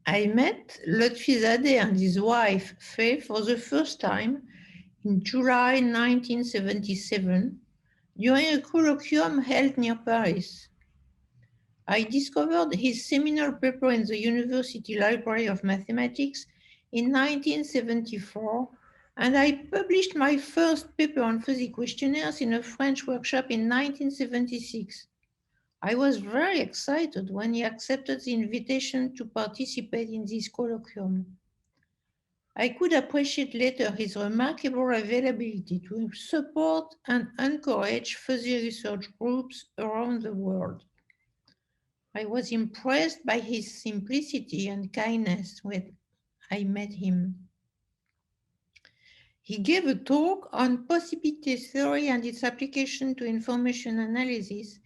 I met Lotfi Zadeh and his wife, Faye, for the first time in July 1977 during a colloquium held near Paris. I discovered his seminal paper in the University Library of Mathematics in 1974, and I published my first paper on fuzzy questionnaires in a French workshop in 1976. I was very excited when he accepted the invitation to participate in this colloquium. I could appreciate later his remarkable availability to support and encourage fuzzy research groups around the world. I was impressed by his simplicity and kindness when I met him. He gave a talk on possibility theory and its application to information analysis,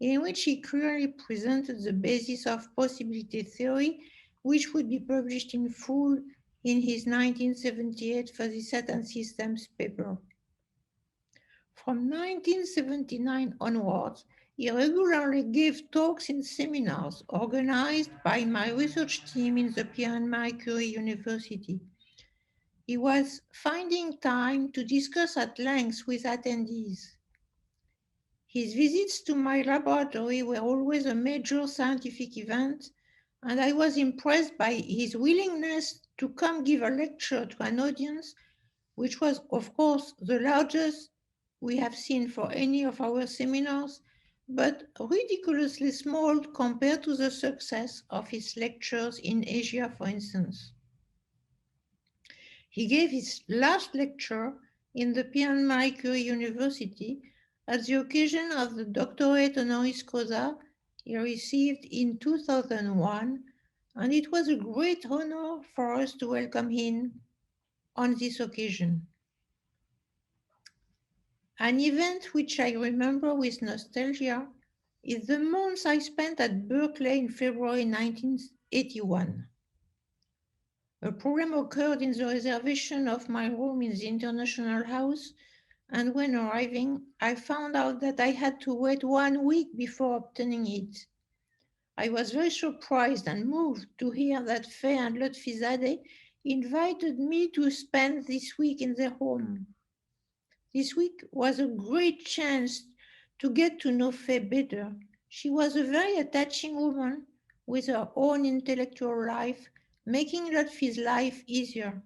in which he clearly presented the basis of possibility theory, which would be published in full in his 1978 Fuzzy Set and Systems paper. From 1979 onwards, he regularly gave talks in seminars organized by my research team in the Pierre and Marie Curie University. He was finding time to discuss at length with attendees. His visits to my laboratory were always a major scientific event, and I was impressed by his willingness to come give a lecture to an audience, which was, of course, the largest we have seen for any of our seminars, but ridiculously small compared to the success of his lectures in Asia, for instance. He gave his last lecture in the Pierre and Marie Curie University at the occasion of the doctorate honoris causa he received in 2001, and it was a great honor for us to welcome him on this occasion. An event which I remember with nostalgia is the months I spent at Berkeley in February 1981. A problem occurred in the reservation of my room in the International House, and when arriving, I found out that I had to wait 1 week before obtaining it. I was very surprised and moved to hear that Faye and Lotfi Zadeh invited me to spend this week in their home. This week was a great chance to get to know Faye better. She was a very attaching woman with her own intellectual life, making Lotfi's life easier.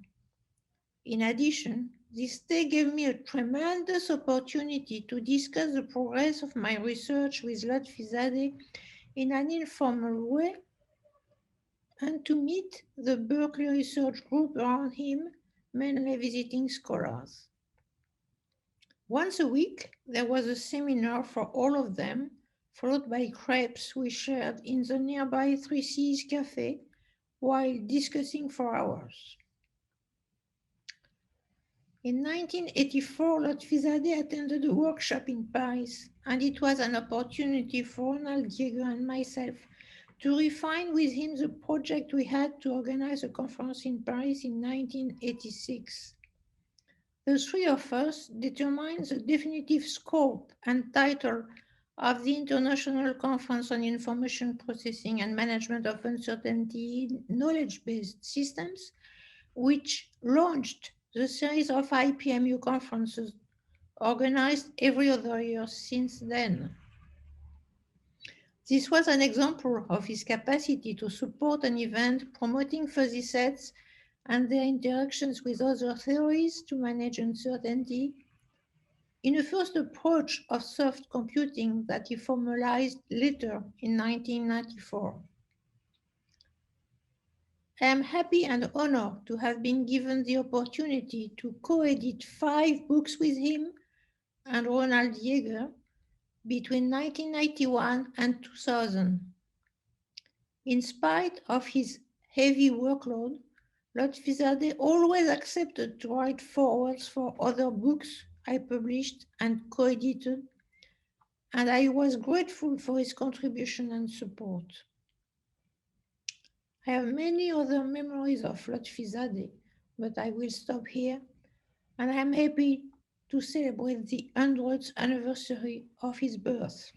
In addition, this stay gave me a tremendous opportunity to discuss the progress of my research with Lotfi Zadeh in an informal way and to meet the Berkeley research group around him, mainly visiting scholars. Once a week, there was a seminar for all of them, followed by crepes we shared in the nearby Three Seas Cafe while discussing for hours. In 1984, Lotfi Zadeh attended a workshop in Paris, and it was an opportunity for Ronald Diego and myself to refine with him the project we had to organize a conference in Paris in 1986. The three of us determined the definitive scope and title of the International Conference on Information Processing and Management of Uncertainty in Knowledge-Based Systems, which launched the series of IPMU conferences organized every other year since then. This was an example of his capacity to support an event promoting fuzzy sets and their interactions with other theories to manage uncertainty in a first approach of soft computing that he formalized later in 1994. I am happy and honored to have been given the opportunity to co-edit 5 books with him and Ronald Diego between 1991 and 2000. In spite of his heavy workload, Lotfi Zadeh always accepted to write forewords for other books I published and co-edited, and I was grateful for his contribution and support. I have many other memories of Lotfi Zadeh, but I will stop here, and I am happy to celebrate the 100th anniversary of his birth.